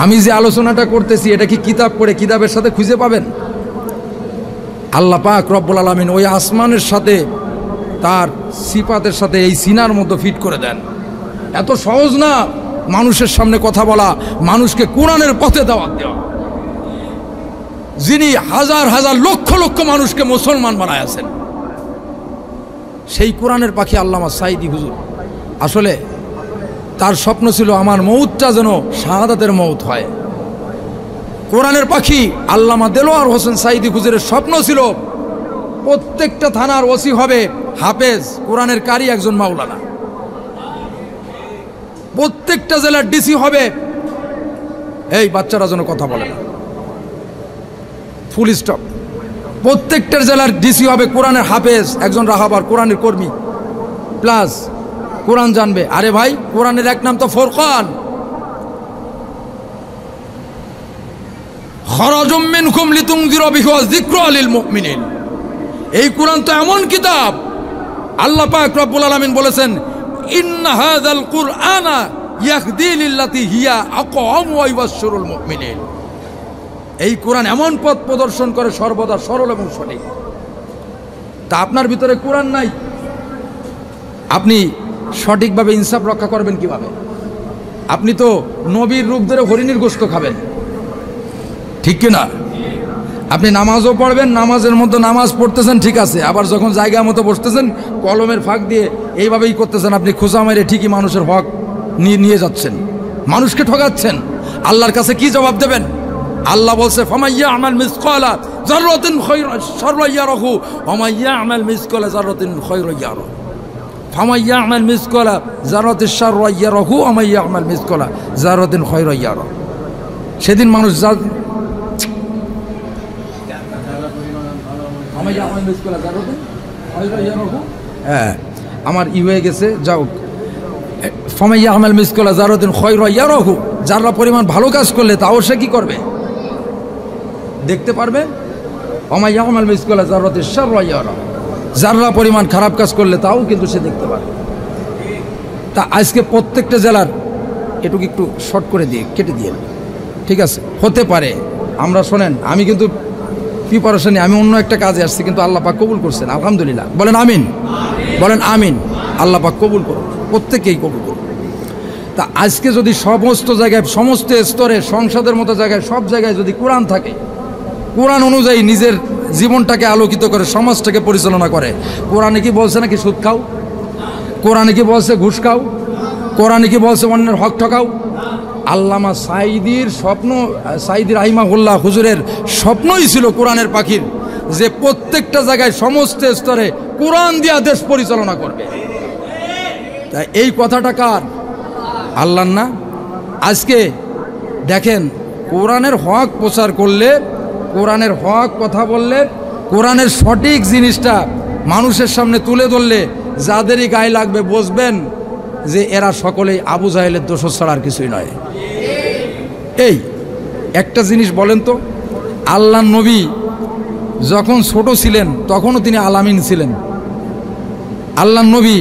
[SPEAKER 1] আমি যে আলোচনাটা করতেছি এটা কি কিতাব পড়ে কিতাবের সাথে খুঁজে পাবেন? আল্লাহ পাক রব্বুল আলামিন ওই আসমানের সাথে তার সিফাতের সাথে এই সিনার মধ্যে ফিট করে দেন। এত সহজ না মানুষের সামনে কথা বলা, মানুষকে কোরআনের পথে দাওয়াত দেওয়া। যিনি হাজার হাজার লক্ষ লক্ষ মানুষকে মুসলমান বানায় আছেন, সেই কোরআনের পাখি আল্লামা সাঈদী হুজুর। আসলে তার স্বপ্ন ছিল আমার মৌতটা যেন শাহাদাতের মৌত হয়। কোরআনের পাখি আল্লামা দেলোয়ার হোসেন সাঈদী হুজুরের স্বপ্ন ছিল প্রত্যেকটা থানার ওসি হবে হাফেজ, কোরআনের কারি একজন মাওলানা। প্রত্যেকটা জেলার ডিসি হবে, এই বাচ্চারা যেন কথা বলে না, ফুল স্টপ। প্রত্যেকটা জেলার ডিসি হবে কোরআনের হাফেজ, একজন রাহাবার কোরআনের কর্মী, প্লাস কোরআন জানবে। আরে ভাই, কোরআনের এক নাম তো ফুরকান। খরাজুম মিনকুম লিতুনযিরা বিহি ওয়া যিকরা লিল মুমিনিন। এই কোরআন তো এমন কিতাব, আল্লাহ পাক রব্বুল আলামিন বলেছেন, ইন্না হাযাল কুরআনা ইয়াহদি লিল্লাতী হিয়া আকওয়াম ওয়া ইউবাশশিরুল মুমিনিন। এই কোরআন এমন পথ প্রদর্শন করে সর্বদা সরল এবং সঠিক। তা আপনার ভিতরে কোরআন নাই, আপনি সঠিকভাবে ইনসাফ রক্ষা করবেন কিভাবে? আপনি তো নবীর রূপ ধরে হরিণীর গোশত খাবেন, ঠিক কিনা? আপনি নামাজও পড়বেন, নামাজের মধ্যে নামাজ পড়তেছেন, ঠিক আছে, আবার যখন জায়গা মতো বসতেছেন কলমের ফাঁক দিয়ে এইভাবেই করতেছেন, আপনি খোঁজা মেরে ঠিকই মানুষের হক নিয়ে যাচ্ছেন, মানুষকে ঠকাচ্ছেন। আল্লাহর কাছে কি জবাব দেবেন? আল্লাহ বলছে, ফামাইয়া আমাল মিসকালা যাররাতিন শাররান ইয়ারাহু ওয়া মাইয়া আমাল মিসকালা যাররাতিন খায়রান ইয়ারাহু। ফামাইয়া আমাল মিসকালা যাররাতিন শাররান ইয়ারাহু ওয়া মাইয়া আমাল মিসকালা যাররাতিন খায়রান ইয়ারাহু। সেদিন মানুষ হ্যাঁ, আমার হয়ে গেছে, যাও। ফামাইয়া আমাল মিসকালা যাররাতিন খায়রান ইয়ারাহু, যারা পরিমাণ ভালো কাজ করলে তাও সে কি করবে? দেখতে পারবে। ওমাইয়া আমাল মিসকালা যাররাতিন শাররান ইয়ারাহু, যারা পরিমাণ খারাপ কাজ করলে তাও কিন্তু সে দেখতে পারবে। তা আজকে প্রত্যেকটা জেলার এটুকু একটু শর্ট করে দিয়ে কেটে দিয়ে, ঠিক আছে? হতে পারে আমরা, শোনেন, আমি কিন্তু প্রিপারেশনে আমি অন্য একটা কাজে আসছি, কিন্তু আল্লাহ পাক কবুল করছেন, আলহামদুলিল্লাহ। বলেন আমিন, বলেন আমিন। আল্লাহ পাক কবুল করুন, প্রত্যেকেই কবুল করুন। তা আজকে যদি সমস্ত জায়গায়, সমস্ত স্তরে, সংসদের মতো জায়গায়, সব জায়গায় যদি কোরআন থাকে, কোরআন অনুযায়ী নিজের জীবনটাকে আলোকিত করে, সমাজটাকে পরিচালনা করে। কোরআনে কি বলছে নাকি সুদ খাও? কোরআনে কি বলছে ঘুষ খাও? কোরআনে কি বলছে অন্যের হক ঠকাও? আল্লামা সাঈদীর স্বপ্ন, সাঈদী রাহিমাহুল্লাহ হুজুরের স্বপ্নই ছিল কোরআনের পাখির, যে প্রত্যেকটা জায়গায় সমস্ত স্তরে কোরআন দিয়া দেশ পরিচালনা করবে। তাই এই কথাটা কার? আল্লাহর না? আজকে দেখেন কোরআনের হক প্রচার করলে, কোরআনের হক কথা বললে, কোরআনের সঠিক জিনিসটা মানুষের সামনে তুলে ধরলে যাদেরই গায়ে লাগবে বুঝবেন যে এরা সকলেই আবু জাহেলের দোষর ছাড়া আর কিছুই নয়। এই একটা জিনিস বলেন তো, আল্লাহর নবী যখন ছোট ছিলেন তখনও তিনি আলামিন ছিলেন। আল্লাহর নবী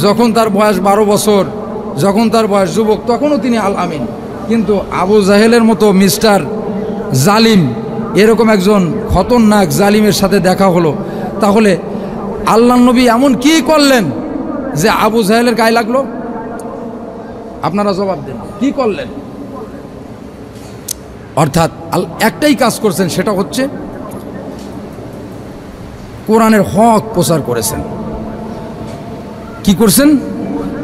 [SPEAKER 1] যখন তার বয়স 12 বছর, যখন তার বয়স যুবক, তখনও তিনি আলামিন। কিন্তু আবু জাহেলের মতো মিস্টার জালিম, এরকম একজন খতরনাক জালিমের সাথে দেখা হলো, তাহলে আল্লাহর নবী এমন কি করলেন যে আবু জাহেলের গায়ে লাগলো? আপনারা জবাব দেন, কি করলেন? অর্থাৎ একটাই কাজ করছেন, সেটা হচ্ছে কোরআনের হক প্রচার করেছেন। কি করছেন?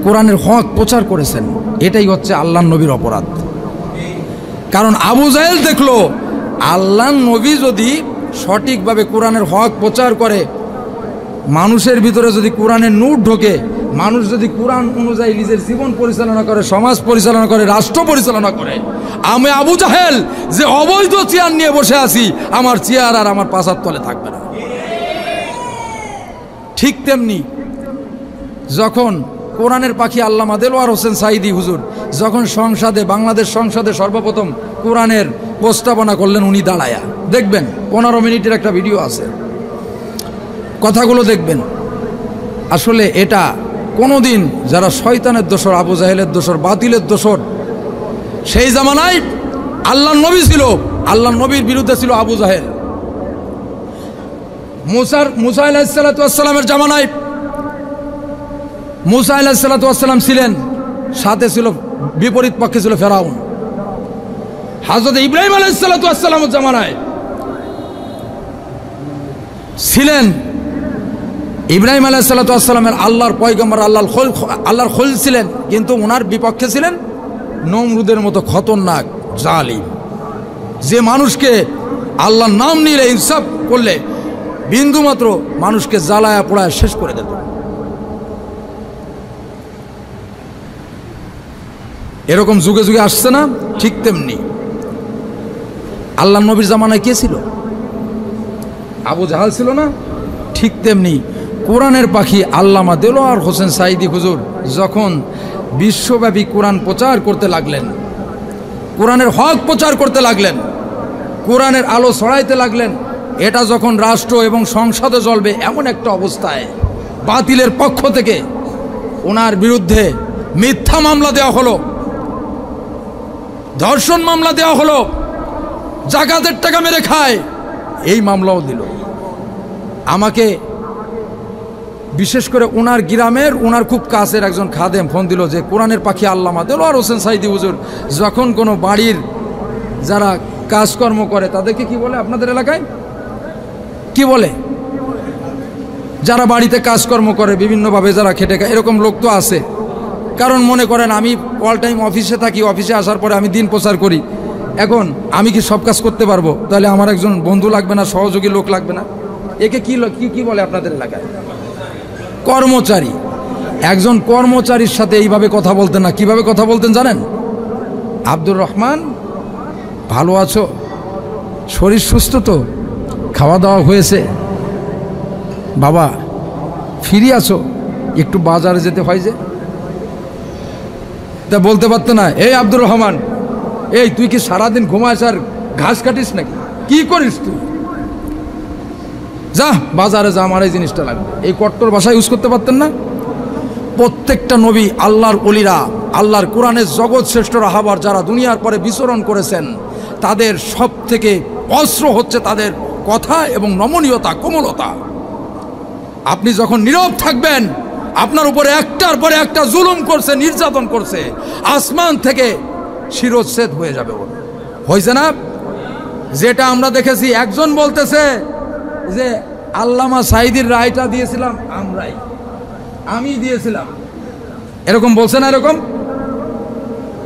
[SPEAKER 1] কোরআনের হক প্রচার করেছেন। এটাই হচ্ছে আল্লাহর নবীর অপরাধ। কারণ আবু জাহেল দেখলো আল্লাহর নবী যদি সঠিকভাবে কোরআনের হক প্রচার করে, মানুষের ভিতরে যদি কোরআনের নূর ঢোকে, মানুষ যদি কোরআন অনুযায়ী নিজের জীবন পরিচালনা করে, সমাজ পরিচালনা করে, রাষ্ট্র পরিচালনা করে, আমি আবু জাহেল যে অবৈধ চেয়ার নিয়ে বসে আছি, আমার চেয়ার আর আমার পাছার তলে থাকবে না। ঠিক তেমনি যখন কোরআনের পাখি আল্লামা দেলোয়ার হোসেন সাঈদী হুজুর যখন সংসদে, বাংলাদেশ সংসদে সর্বপ্রথম কোরআনের প্রস্তাবনা করলেন, উনি দাঁড়ায়া দেখবেন 15 মিনিটের একটা ভিডিও আছে, কথাগুলো দেখবেন। আসলে এটা কোনোদিন যারা শয়তানের দোসর, আবু জাহেলের দোসর, বাতিলের দোসর, সেই জামানায় আল্লাহর নবী ছিল, আল্লাহর নবীর বিরুদ্ধে ছিল আবু জাহেল। মুসা আলাইহিস সালাতু ওয়াস সালামের জামানায় মুসা আলাইহিস সালাতু ওয়াস সালাম ছিলেন, সাথে ছিল বিপরীত পক্ষে ছিল ফেরাউন। হযরত ইব্রাহিম আলাইহিস সালাতু ওয়াস সালামের জামানায় ছিলেন ইব্রাহিম আলাইহিস সালাতু ওয়াস সালামের আল্লাহর পয়গম্বর, আল্লাহর খলিল ছিলেন, কিন্তু ওনার বিপক্ষে ছিলেন নমরুদের মতো খতরনাক জালিম, যে মানুষকে আল্লাহর নাম নিলে, ইনসাফ করলে বিন্দুমাত্র মানুষকে জ্বালায়া পোড়ায় শেষ করে দিত। এরকম যুগে যুগে আসছে না? ঠিক তেমনি আল্লাহর নবীর জামানায় কে ছিল? আবু জাহাল ছিল না? ঠিক তেমনি কোরআনের পাখি আল্লামা দেলোয়ার হোসেন সাঈদী হুজুর যখন বিশ্বব্যাপী কোরআন প্রচার করতে লাগলেন, কোরআনের হক প্রচার করতে লাগলেন, কোরআনের আলো ছড়াইতে লাগলেন, এটা যখন রাষ্ট্র এবং সংসদে জ্বলবে এমন একটা অবস্থায় বাতিলের পক্ষ থেকে ওনার বিরুদ্ধে মিথ্যা মামলা দেওয়া হলো, ধর্ষণ মামলা দেওয়া হলো, জাকাতের টাকা মেরে খায়, এই মামলাও দিল। আমাকে বিশেষ করে ওনার গ্রামের, ওনার খুব কাছের একজন খাদেম ফোন দিল যে কোরআনের পাখি আল্লামা দেলোয়ার হোসেন সাঈদী হুজুর যখন কোনো বাড়ির যারা কাজকর্ম করে তাদেরকে কি বলে আপনাদের এলাকায়? কি বলে? যারা বাড়িতে কাজকর্ম করে বিভিন্নভাবে, যারা খেটে খায়, এরকম লোক তো আছে। কারণ মনে করেন আমি অল টাইম অফিসে থাকি, অফিসে আসার পরে আমি দিন প্রচার করি, এখন আমি কি সব কাজ করতে পারবো? তাহলে আমার একজন বন্ধু লাগবে না, সহযোগী লোক লাগবে না? একে কি কি বলে আপনাদের এলাকায়? কর্মচারী। একজন কর্মচারীর সাথে এইভাবে কথা বলতেন না। কিভাবে কথা বলতেন জানেন? আব্দুর রহমান, ভালো আছো? শরীর সুস্থ তো? খাওয়া দাওয়া হয়েছে? বাবা ফিরে আছো? একটু বাজারে যেতে হয় যে। তা বলতে পারতো না, এই আব্দুর রহমান, এই তুই কি সারাদিন ঘুমাস আর ঘাস কাটিস নাকি? কি করিস তুই? যা বাজারে যা, আমার এই জিনিসটা লাগবে। এই কট্টর ভাষা ইউজ করতে পারতেন না? প্রত্যেকটা নবী, আল্লাহর ওলিরা, আল্লাহর কোরআনের জগৎ শ্রেষ্ঠ রাহাবার যারা দুনিয়ার পরে বিচরণ করেছেন, তাদের সব থেকে অস্ত্র হচ্ছে তাদের কথা এবং নমনীয়তা, কোমলতা। আপনি যখন নীরব থাকবেন, আপনার উপরে একটার পরে একটা জুলুম করছে, নির্যাতন করছে, আসমান থেকে শিরচ্ছেদ হয়ে যাবে। হয়েছে না? যেটা আমরা দেখেছি, একজন বলতেছে যে আল্লামা সাঈদীর রায়টা দিয়েছিলাম আমরাই, আমি দিয়েছিলাম, এরকম বলছে না? এরকম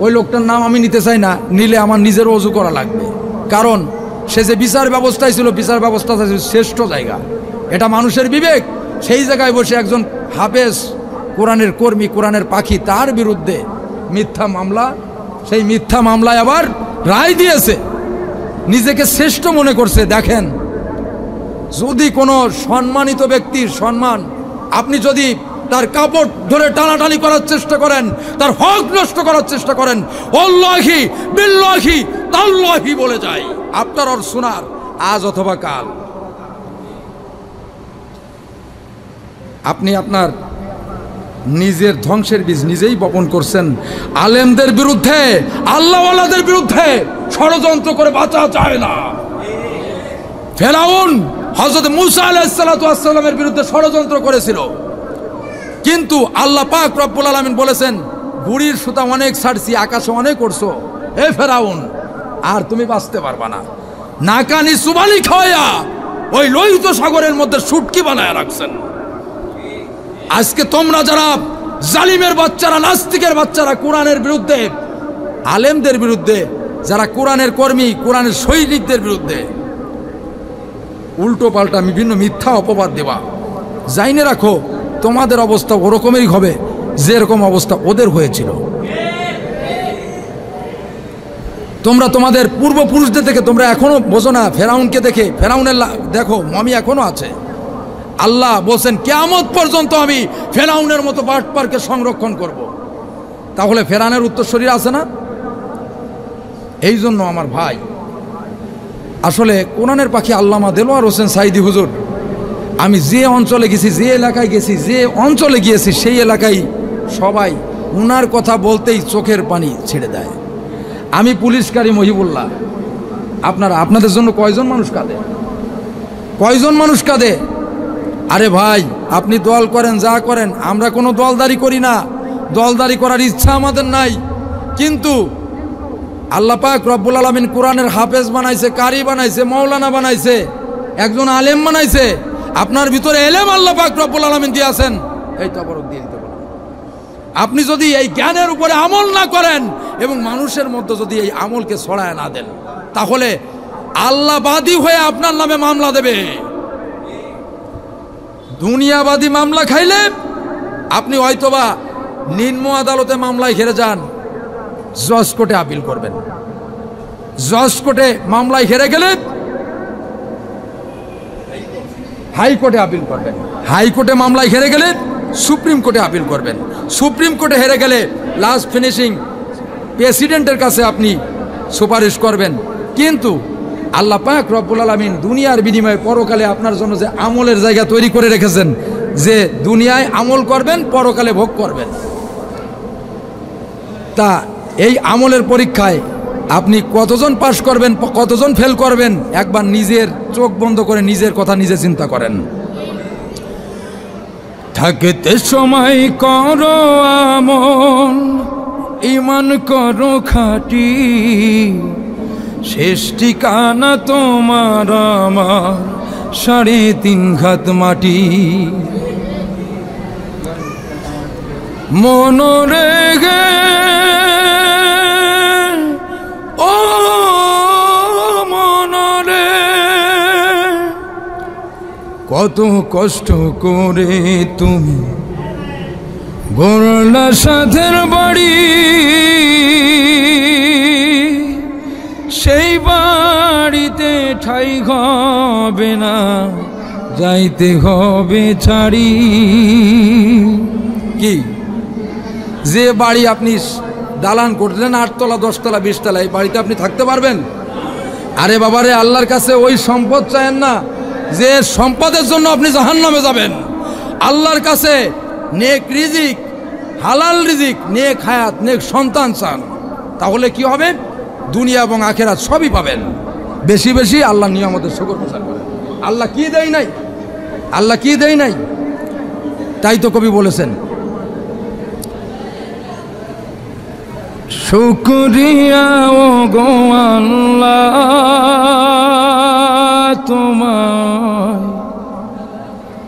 [SPEAKER 1] ওই লোকটার নাম আমি নিতে চাই না, নিলে আমার নিজের অজু করা লাগবে। কারণ সে যে বিচার ব্যবস্থায় ছিল, বিচার ব্যবস্থা শ্রেষ্ঠ জায়গা, এটা মানুষের বিবেক। সেই জায়গায় বসে একজন হাফেজ, কোরআনের কর্মী, কোরআনের পাখি, তার বিরুদ্ধে মিথ্যা মামলা, সেই মিথ্যা মামলায় আবার রায় দিয়েছে। নিজেকে শ্রেষ্ঠ মনে করছে। দেখেন, যদি কোনো সম্মানিত ব্যক্তির সম্মান আপনি যদি তার কাপড় ধরে টানাটানি করার চেষ্টা করেন, তার হক নষ্ট করার চেষ্টা করেন, আল্লাহি বিল্লাহি তাল্লাহি বলে যায়, আপনার আর শোনার আজ অথবা কাল। আপনি আপনার নিজের ধ্বংসের বীজ নিজেই বপন করছেন। আলেমদের বিরুদ্ধে, আল্লাহওয়ালাদের বিরুদ্ধে ষড়যন্ত্র করে বাঁচা যায় না। ফেরাউন হযরত মূসা আলাইহিস সালাতু ওয়াস সালামের বিরুদ্ধে ষড়যন্ত্র করেছিল, কিন্তু আল্লাহ পাক রব্বুল আলামিন বলেছেন, গুড়ির সুতা অনেক ছাড়ছি, আকাশে অনেক উড়ছো, হে ফেরাউন আর তুমি বাঁচতে পারবা না। নাকানি সুবালি খাওয়া ওই লোহিত সাগরের মধ্যে শুটকি বানায় রাখছেন। আজকে তোমরা যারা জালিমের বাচ্চারা, নাস্তিকের বাচ্চারা, কোরআনের বিরুদ্ধে, আলেমদের বিরুদ্ধে, যারা কোরআনের কর্মী, কোরআনের সৈনিকদের বিরুদ্ধে উল্টো পাল্টা বিভিন্ন মিথ্যা অপবাদ দেওয়া, জাইনে রাখো তোমাদের অবস্থা ওরকমই হবে যেরকম অবস্থা ওদের হয়েছিল। তোমরা তোমাদের পূর্বপুরুষদের থেকে তোমরা এখনো বোঝো না। ফেরাউনকে দেখে, ফেরাউনের দেখো মমি এখনো আছে। আল্লাহ বলছেন কিয়ামত পর্যন্ত আমি ফেরাউনের মতো বাটপারকে সংরক্ষণ করব। তাহলে ফেরাউনের উত্তরসূরি আছে না? এই জন্য আমার ভাই, আসলে কোরআনের পাখি আল্লামা দেলোয়ার হোসেন সাইদি হুজুর, আমি যে অঞ্চলে গেছি, যে এলাকায় গেছি, যে অঞ্চলে গিয়েছি, সেই এলাকায় সবাই উনার কথা বলতেই চোখের পানি ছেড়ে দেয়। আমি পুলিশকারী মহিবুল্লাহ, আপনাদের জন্য কয়জন মানুষ কাঁদে? কয়জন মানুষ কাঁদে? আরে ভাই, আপনি দল করেন, যা করেন, আমরা কোনো দলদারি করি না, দলদারি করার ইচ্ছা আমাদের নাই। কিন্তু আল্লাহ পাক রব্বুল আলামিন কোরআনের হাফেজ বানাইছে, কারি বানাইছে, মৌলানা বানাইছে, একজন আলেম বানাইছে। আপনার ভিতরে এলেম আল্লাহ পাক রব্বুল আলামিন দিয়েছেন, এই তো অবরোধ দিয়ে দিতে পারেন। আপনি যদি এই জ্ঞানের উপরে আমল না করেন এবং মানুষের মধ্যে যদি এই আমলকে ছড়ায় না দেন, তাহলে আল্লাহবাদী হয়ে আপনার নামে মামলা দেবে। দুনিয়াবাদী মামলা খাইলে আপনি হয়তোবা নিম্ন আদালতে মামলায় হেরে যান, জজ কোর্টে আপিল করবেন। জজ কোর্টে মামলায় হেরে গেলে হাইকোর্টে আপিল করবেন। হাইকোর্টে মামলায় হেরে গেলে সুপ্রিম কোর্টে আপিল করবেন। সুপ্রিম কোর্টে হেরে গেলে লাস্ট ফিনিশিং প্রেসিডেন্টের কাছে আপনি সুপারিশ করবেন। কিন্তু আল্লাহ পাক রব্বুল আলামিন দুনিয়ার বিনিময়ে পরকালে আপনার জন্য যে আমলের জায়গা তৈরি করে রেখেছেন, যে দুনিয়ায় আমল করবেন, পরকালে ভোগ করবেন। তা এই আমলের পরীক্ষায় আপনি কতজন পাশ করবেন, কতজন ফেল করবেন, একবার নিজের চোখ বন্ধ করে নিজের কথা নিজে চিন্তা করেন। থাকতে সময় করো আমল, ঈমান করো খাঁটি, শেষ ঠিকানা তোমার আমার 3.5 ঘাত মাটি। মনরে গে ও মনরে, কত কষ্ট করে তুমি গড়লা সাধের বাড়ি, সেই বাড়িতে ঠাই হবে না, যাইতে হবে ছাড়ি। কি যে বাড়ি আপনি দালান করলেন 8 তলা 10 তলা 20 তলা, এই বাড়িতে আপনি থাকতে পারবেন? আরে বাবারে, আল্লাহর কাছে ওই সম্পদ চায়েন না যে সম্পদের জন্য আপনি জাহান্নামে যাবেন। আল্লাহর কাছে নেক রিজিক, হালাল রিজিক, নেক হায়াত, নেক সন্তান চান, তাহলে কি হবে? দুনিয়া এবং আখিরাত সবই পাবেন। বেশি বেশি আল্লাহর নিয়ামতের শুকর প্রচার করেন। আল্লাহ কি দেয় নাই? আল্লাহ কি দেয় নাই? তাই তো কবি বলেছেন, শুকরিয়া ও গো আল্লাহ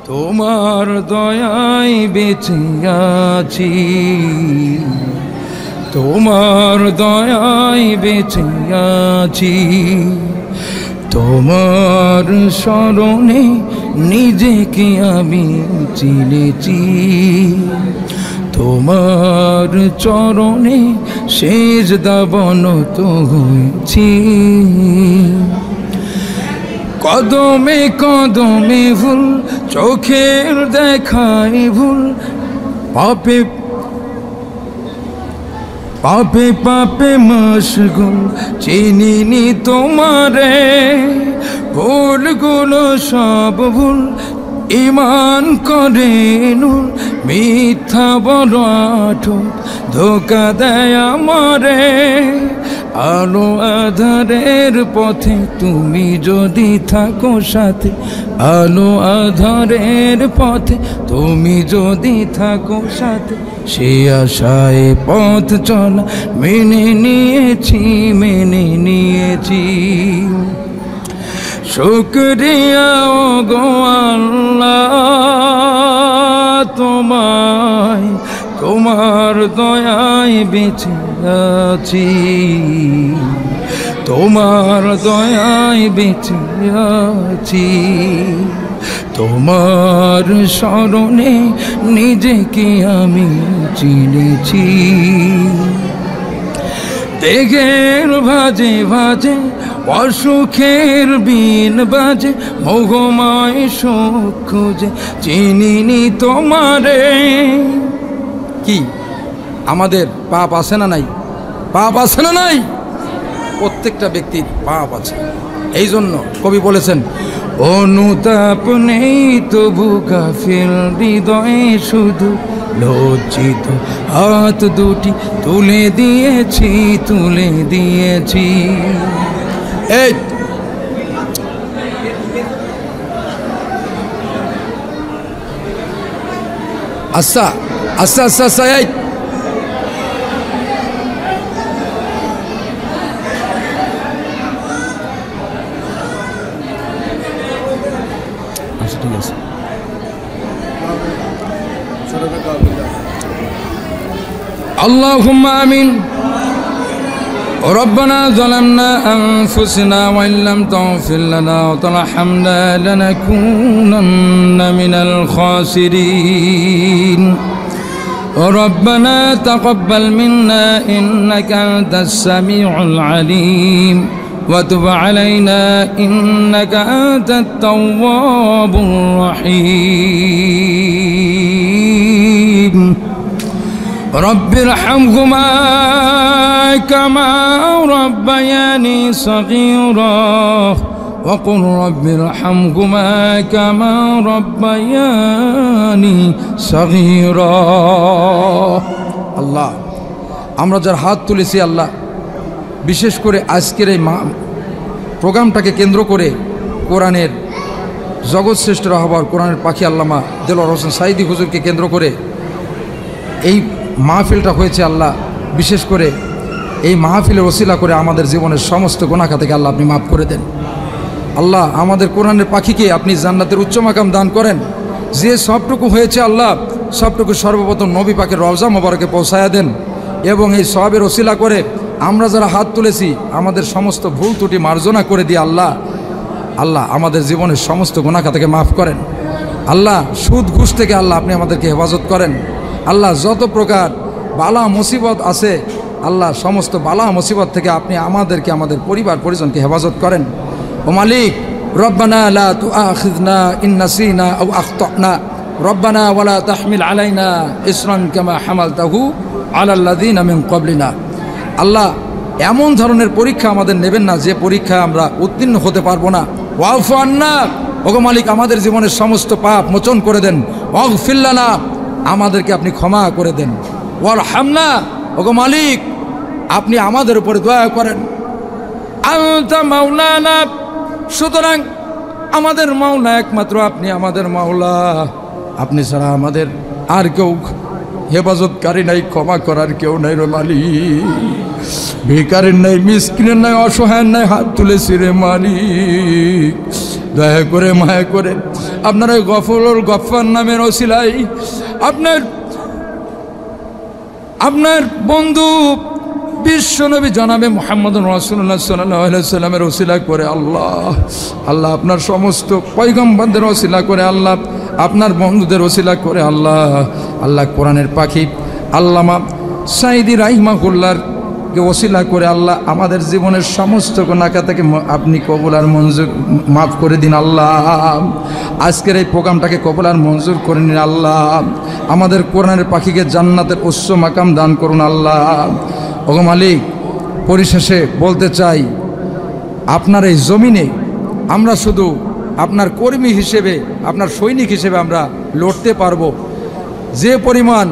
[SPEAKER 1] তোমার দয়ায় বেঁচে আছি, তোমার দয়ায় বেঁচে আছি, তোমার শরণে নিজেকে আমি চিনেছি, তোমার চরণে সিজদাবনত হয়েছি। কদমে কদমে ভুল, চোখের দেখায় ভুল, পাপে পাপে পাপে মশগুল, চিনিনি তোমারে। ভুলগুলো সব ভুল, ইমান করে নূর, মিথ্যা বড় আঠোট, ধোকা দেয় আমারে। আলো আধারের পথে তুমি যদি থাকো সাথে, আলো আধারের পথে তুমি যদি থাকো সাথে, সে আশায় পথ চলা মেনে নিয়েছি, মেনে নিয়েছি। শুকরিয়া গো আল্লাহ তোমায়, তোমার দয়ায় বেঁচে আছি, তোমার দয়ায় বেঁচে আছি। তোমার স্মরণে নিজেকে আমি চিনেছি। দেহের ভাজে ভাজে অসুখের বিন বাজে, মোহময় সুখ খুঁজে চিনিনি তোমারে। কি আমাদের পাপ আছে না নাই? পাপ আছে না নাই? প্রত্যেকটা ব্যক্তির পাপ আছে। এই জন্য কবি বলেছেন, অনুতাপ নেই তবু গাফিল হৃদয়ে শুধু লজ্জিত হাত দুটি তুলে দিয়েছি, তুলে দিয়েছি। এই আচ্ছা আচ্ছা আচ্ছা আচ্ছা, এই আচ্ছা ঠিক আছে। আল্লাহুম্মা আমিন। ربنا ظلمنا أنفسنا وإن لم تغفر لنا وترحمنا لنكونن من الخاسرين. ربنا تقبل منا إنك أنت السميع العليم وتب علينا إنك أنت التواب الرحيم. رب ارحمهما كما ربياني صغيرا وقل رب ارحمهما كما ربياني صغيرا. আল্লাহ, আমরা যার হাত তুলেছি আল্লাহ, বিশেষ করে আজকের এই প্রোগ্রামটাকে কেন্দ্র করে কোরআনের জগৎ শ্রেষ্ঠ রাহবার কোরআনের পাখি আল্লামা দেলোয়ার হোসেন সাঈদী হুজুরকে কেন্দ্র করে এই মাহফিলটা হয়েছে আল্লাহ। বিশেষ করে এই মাহফিলের ওসিলা করে আমাদের জীবনের সমস্ত গুনাহ থেকে আল্লাহ আপনি মাফ করে দেন। আল্লাহ, আমাদের কোরআনের পাখিকে আপনি জান্নাতের উচ্চ মাকাম দান করেন। যে সবটুকু হয়েছে আল্লাহ, সবটুকু সর্বপ্রথম নবী পাকের রওজা মোবারকে পৌঁছায়া দেন এবং এই সবের ওসিলা করে আমরা যারা হাত তুলেছি আমাদের সমস্ত ভুল ত্রুটি মার্জনা করে দিয়ে আল্লাহ, আল্লাহ আমাদের জীবনের সমস্ত গুনাহ থেকে মাফ করেন। আল্লাহ, সুদ ঘুষ থেকে আল্লাহ আপনি আমাদেরকে হেফাজত করেন। আল্লাহ, যত প্রকার বালা মুসিবত আছে আল্লাহ, সমস্ত বালা মুসিবত থেকে আপনি আমাদেরকে, আমাদের পরিবার পরিজনকে হেফাজত করেন। ও মালিক, রব্বানা লা তুআখিযনা ইন নাসিনা আও আখতানা, রব্বানা ওয়ালা তাহমিল আলাইনা ইসরান কামা হামালতাহু আলাল্লাযিনা মিন ক্বাবলিনা। আল্লাহ, এমন ধরনের পরীক্ষা আমাদের নেবেন না যে পরীক্ষা আমরা উত্তীর্ণ হতে পারবো না। ওয়াফু আন্না, ওগো মালিক আমাদের জীবনের সমস্ত পাপ মোচন করে দেন। ওয়াগফির লানা, আমাদেরকে আপনি ক্ষমা করে দেন। ওয়ারহামনা, ওগো মালিক আপনি আমাদের উপরে দয়া করেন। আনতা মাওলানা, সুতরাং আমাদের মাওলা একমাত্র আপনি আমাদের মাওলা। আপনি ছাড়া আমাদের আর কেউ হেফাজতকারী নাই, ক্ষমা করার কেউ নাই রে মালিক। ভিখারির নাই, মিসকিনের নাই, অসহায়ের নাই, হাত তুলেছি রে মালিক। দয়া করে মায়া করে আপনার ওই গফুরুল গফফার নামের ওসিলাই আপনার বন্ধু বিশ্বনবী জনাবে মুহাম্মদুর রাসূলুল্লাহ সাল্লাল্লাহু আলাইহি সাল্লামের ওসিলা করে আল্লাহ, আল্লাহ আপনার সমস্ত পয়গম্বরদের ওসিলা করে আল্লাহ, আপনার বন্ধুদের ওসিলা করে আল্লাহ, আল্লাহ কোরআনের পাখি আল্লামা সাঈদী রাহিমাহুল্লাহর প্রোগ্রামকে ওসিলা করে আল্লাহ আমাদের জীবনের সমস্ত গুনাহ থেকে আপনি কবুল আর মঞ্জুর মাফ করে দিন আল্লাহ। আজকের এই প্রোগ্রামটাকে কবুল আর মঞ্জুর করে নিন আল্লাহ। আমাদের কোরআনের পাখিকে জান্নাতের উচ্চ মাকাম দান করুন আল্লাহ। ওগো মালিক, পরিশেষে বলতে চাই, আপনার এই জমিনে আমরা শুধু আপনার কর্মী হিসেবে, আপনার সৈনিক হিসেবে আমরা লড়তে পারবো। যে পরিমাণ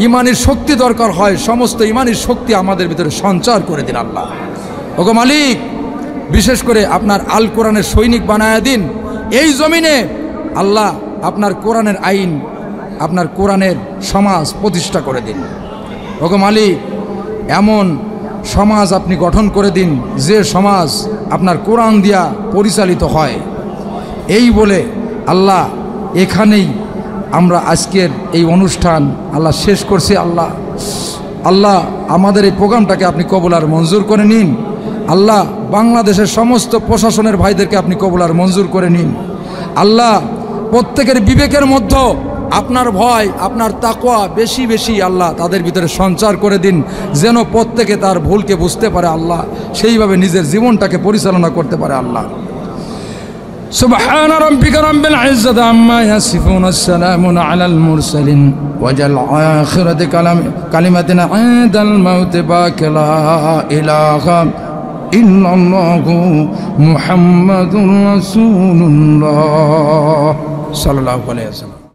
[SPEAKER 1] ইমানের শক্তি দরকার হয়, সমস্ত ইমানের শক্তি আমাদের ভিতরে সঞ্চার করে দিন আল্লাহ। ওগো মালিক, বিশেষ করে আপনার আল কোরআনের সৈনিক বানায়া দিন এই জমিনে আল্লাহ। আপনার কোরআনের আইন, আপনার কোরআনের সমাজ প্রতিষ্ঠা করে দিন। ওগো মালিক, এমন সমাজ আপনি গঠন করে দিন যে সমাজ আপনার কোরআন দিয়া পরিচালিত হয়। এই বলে আল্লাহ, এখানেই আমরা আজকের এই অনুষ্ঠান আল্লাহ শেষ করছি আল্লাহ। আল্লাহ, আমাদের এই প্রোগ্রামটাকে আপনি কবুল আর মঞ্জুর করে নিন আল্লাহ। বাংলাদেশের সমস্ত প্রশাসনের ভাইদেরকে আপনি কবুল আর মঞ্জুর করে নিন আল্লাহ। প্রত্যেকের বিবেকের মধ্যে আপনার ভয়, আপনার তাকওয়া বেশি বেশি আল্লাহ তাদের ভিতরে সঞ্চার করে দিন, যেন প্রত্যেকে তার ভুলকে বুঝতে পারে আল্লাহ, সেইভাবে নিজের জীবনটাকে পরিচালনা করতে পারে আল্লাহ। سبحان ربك رب العزة عما يصفون السلام على المرسلين وجل آخرة كلمتنا عند الموت باك لا إله إلا الله محمد رسول الله صلى الله عليه وسلم.